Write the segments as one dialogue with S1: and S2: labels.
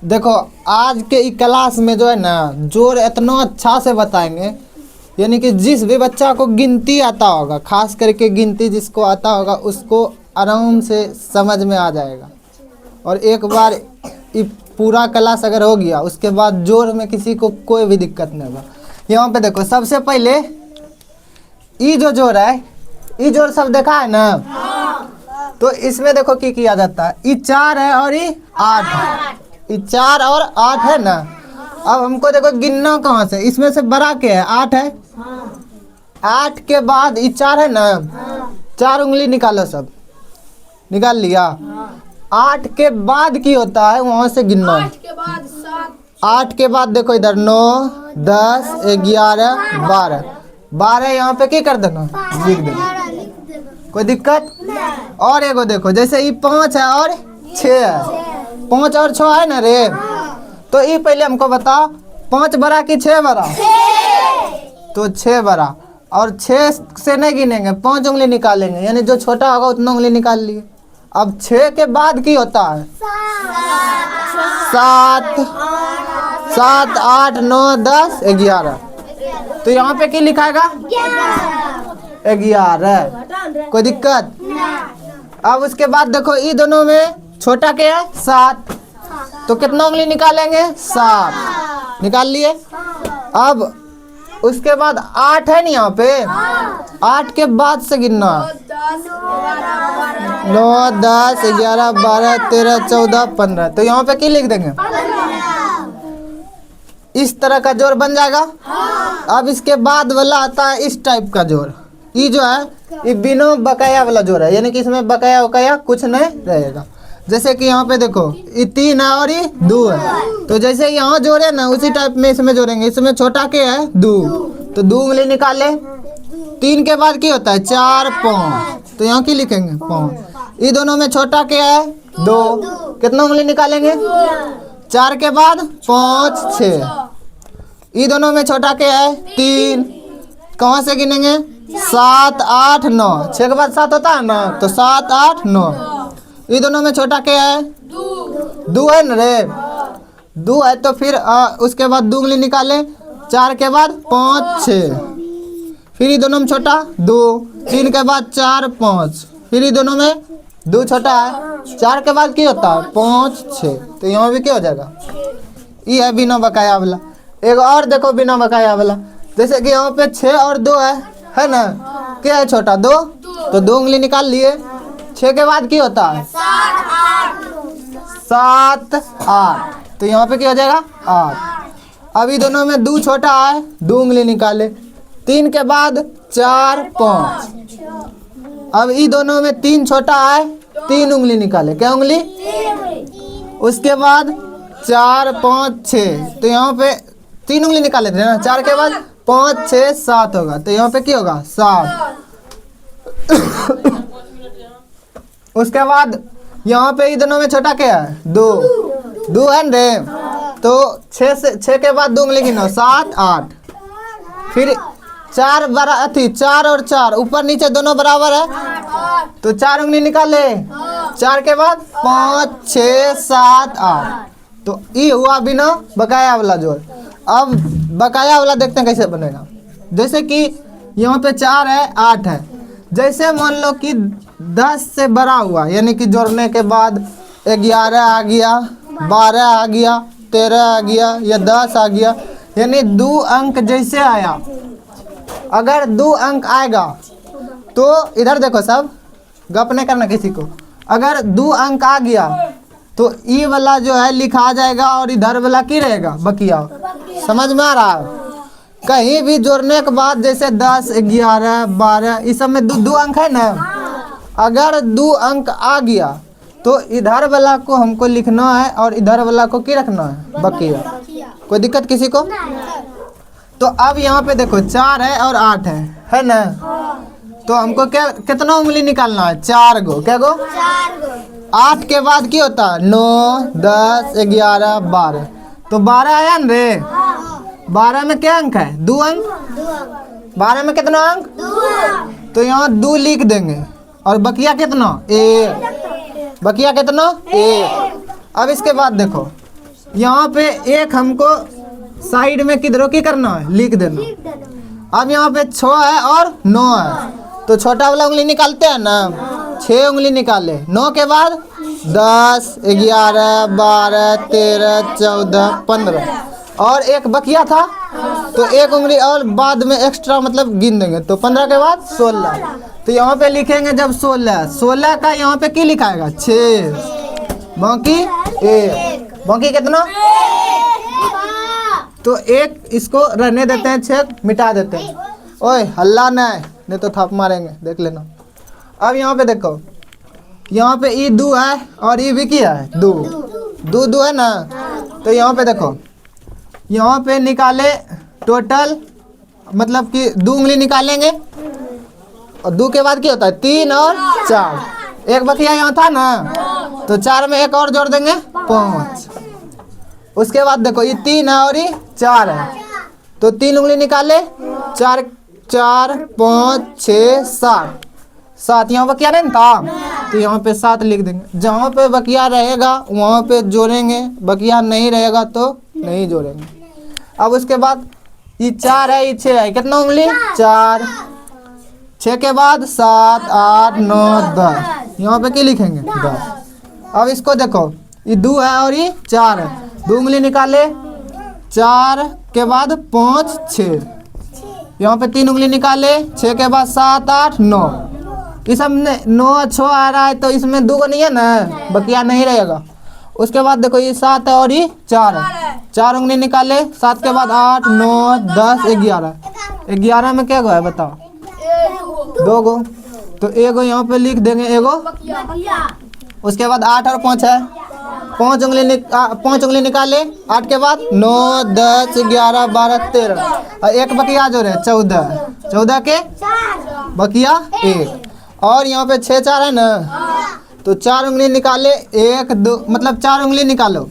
S1: देखो आज के ई क्लास में जो है ना जोर इतना अच्छा से बताएंगे, यानी कि जिस भी बच्चा को गिनती आता होगा, खास करके गिनती जिसको आता होगा उसको आराम से समझ में आ जाएगा। और एक बार ये पूरा क्लास अगर हो गया उसके बाद जोर में किसी को कोई भी दिक्कत नहीं होगा। यहाँ पे देखो सबसे पहले ई जो जोर है, ई जोर सब देखा है ना, तो इसमें देखो क्या किया जाता है। ई 4 है और ये 8 है, ये 4 और 8 है ना। अब हमको देखो गिनना कहाँ से, इसमें से बड़ा क्या है, 8 है। 8 के बाद ये 4 है ना, 4 उंगली निकालो, सब निकाल लिया। 8 के बाद की होता है वहां से गिनना। 8 के बाद देखो इधर 9 10 11 12 12 यहाँ पे क्या कर देना, लिख देना, कोई दिक्कत। और एगो देखो जैसे ये 5 है और 6 है, 5 और 6 है ना रे, तो ये पहले हमको बताओ 5 बड़ा कि 6 बड़ा, तो 6 बड़ा। और 6 से नहीं गिनेंगे, 5 उंगली निकालेंगे, यानी जो छोटा होगा उतना उंगली निकाल लिए। अब 6 के बाद की होता है 7 7 8 9 10 11, तो यहाँ पे क्या लिखाएगा 11, कोई दिक्कत। अब उसके बाद देखो ये दोनों में छोटा क्या है 7, तो कितना उंगली निकालेंगे 7, निकाल लिए। अब उसके बाद 8 है ना यहाँ पे, 8 के बाद से गिनना 9 10 11 12 13 14 15, तो यहाँ पे क्या लिख देंगे, इस तरह का जोर बन जाएगा। अब इसके बाद वाला आता है इस टाइप का जोर, ये जो है ये बिना बकाया वाला जोर है, यानी कि इसमें बकाया वकाया कुछ नहीं रहेगा। जैसे कि यहाँ पे देखो ये 3 है और ये 2 है, तो जैसे यहाँ जोड़े ना उसी टाइप में इसमें जोड़ेंगे। इसमें छोटा क्या है 2, तो 2 उंगली निकाले। 3 के बाद क्या होता है 4 5, तो यहाँ की लिखेंगे 5। ये दोनों में छोटा क्या है 2, कितना उंगली निकालेंगे 4 के बाद 5 6। ये दोनों में छोटा क्या है 3, कहाँ से गिनेंगे 7 8 9, 6 के बाद 7 होता है ना, तो 7 8 9। ये दोनों में छोटा क्या है 2 है ना रे, 2 है, तो फिर उसके बाद 2 उंगली निकाले। 4 के बाद 5 6, फिर ये दोनों में छोटा 2, 3 के बाद 4 5, फिर ये दोनों में 2 छोटा है। 4 के बाद क्या होता है 5 6, तो यहाँ भी क्या हो जाएगा, ये है बिना बकाया वाला। एक और देखो बिना बकाया वाला, जैसे कि यहाँ पे 6 और 2 है ना, क्या है छोटा 2, तो 2 उंगली निकाल लिए। 6 के बाद क्या होता है 7 8, तो यहाँ पे क्या हो जाएगा 8। अभी दोनों में 2 छोटा है, 2 उंगली निकाले। 3 के बाद 4 5, अब ये दोनों में 3 छोटा है, 3 उंगली निकाले, क्या उंगली, उसके बाद 4 5 6, तो यहाँ पे 3 उंगली निकाले थे ना। 4 के बाद 5 6 7 होगा, तो यहाँ पे क्या होगा 7। उसके बाद यहाँ पे ये दोनों में छोटा क्या है 2 है रे, तो 6 के बाद 2 उंगली गिनो 7 8, फिर 4 बरा अथी 4 और 4 ऊपर नीचे दोनों बराबर है, तो 4 उंगली निकाले। 4 के बाद 5 6 7 8, तो ये हुआ बिना बकाया वाला जोड़। अब बकाया वाला देखते हैं कैसे बनेगा। जैसे कि यहाँ पे 4 है 8 है, जैसे मान लो कि 10 से बड़ा हुआ, यानी कि जोड़ने के बाद 11 आ गया 12 आ गया 13 आ गया या 10 आ गया, यानी 2 अंक जैसे आया, अगर 2 अंक आएगा तो इधर देखो, सब गप नहीं करना किसी को। अगर 2 अंक आ गया तो ये वाला जो है लिखा जाएगा और इधर वाला की रहेगा बकिया। समझ में आ रहा है? कहीं भी जोड़ने के बाद जैसे 10 11 12 इस सब में 2 अंक है ना, अगर 2 अंक आ गया तो इधर वाला को हमको लिखना है और इधर वाला को क्या रखना है बकिया। कोई दिक्कत किसी को? तो अब यहाँ पे देखो 4 है और 8 है ना, तो हमको क्या कितना उंगली निकालना है 4 गो। क्या गो 8 के बाद क्या होता है 9 10 11 12, तो 12 आया ना रे। 12 में क्या अंक है 2 अंक। 12 में कितना अंक 2, तो यहाँ 2 लिख देंगे और बकिया कितना 1, बकिया कितना 1। अब इसके बाद देखो यहाँ पे एक हमको साइड में किधरों की करना है, लिख देना। अब यहाँ पे 6 है और 9 है, तो छोटा वाला उंगली निकालते हैं ना, 6 उंगली निकाले। 9 के बाद 10, 11, 12, 13, 14, 15 और एक बकिया था, तो एक उंगली और बाद में एक्स्ट्रा मतलब गिन देंगे, तो 15 के बाद 16। तो यहाँ पे लिखेंगे जब 16 का यहाँ पे की लिखाएगा 6, बाकी 1, बाकी कितना, तो एक इसको रहने देते हैं, 6 मिटा देते हैं। ओए हल्ला नहीं तो थप मारेंगे, देख लेना। अब यहाँ पे देखो, यहाँ पे ई 2 है और ई भी क्या है 2 है ना, तो यहाँ पे देखो, यहाँ पे निकाले टोटल मतलब कि 2 उंगली निकालेंगे और 2 के बाद क्या होता है 3 और 4, एक बकिया यहाँ था ना, तो 4 में एक और जोड़ देंगे 5। उसके बाद देखो ये 3 है और ये 4 है, तो 3 उंगली निकाले, 4 4 5 6 7 यहाँ बकिया नहीं था, तो यहाँ पे 7 लिख देंगे। जहाँ पे बकिया रहेगा वहाँ पे जोड़ेंगे, बकिया नहीं रहेगा तो नहीं जोड़ेंगे। अब उसके बाद ये 4 है, ये 6 है, कितना उंगली 4, 6 के बाद 7 8 9 10, यहाँ पे क्या लिखेंगे 10। अब इसको देखो, ये 2 है और ये 4 है, 2 उंगली निकाले, 4 के बाद 5 6, यहाँ पे 3 उंगली निकाले, 6 के बाद 7 8 9, इस हमने 9 6 आ रहा है, तो इसमें 2 को नहीं है ना, बकिया नहीं रहेगा। उसके बाद देखो ये 7 है और ये 4 है, 4 उंगली निकाले, 7 के बाद 8 9 10 11 में क्या गो है बताओ, 2 गो, तो एगो यहाँ पे लिख देंगे एगो। उसके बाद 8 और 5 है, 5 उंगली निकाले, 8 के बाद 9 10 11 12 13 और एक बकिया जो रहे 14 के बकिया 1, और यहाँ पे 6 4 है ना, तो 4 उंगली निकाले, 1 2 मतलब 4 उंगली निकालो,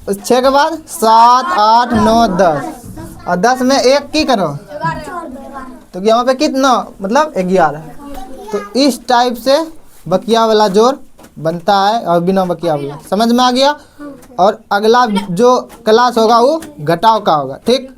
S1: 6 के बाद 7 8 9 10 और 10 में एक की करो, तो यहाँ पे कितना मतलब 11। तो इस टाइप से बकिया वाला जोड़ बनता है और बिना बकिया वाला, समझ में आ गया। और अगला जो क्लास होगा वो घटाव का होगा, ठीक।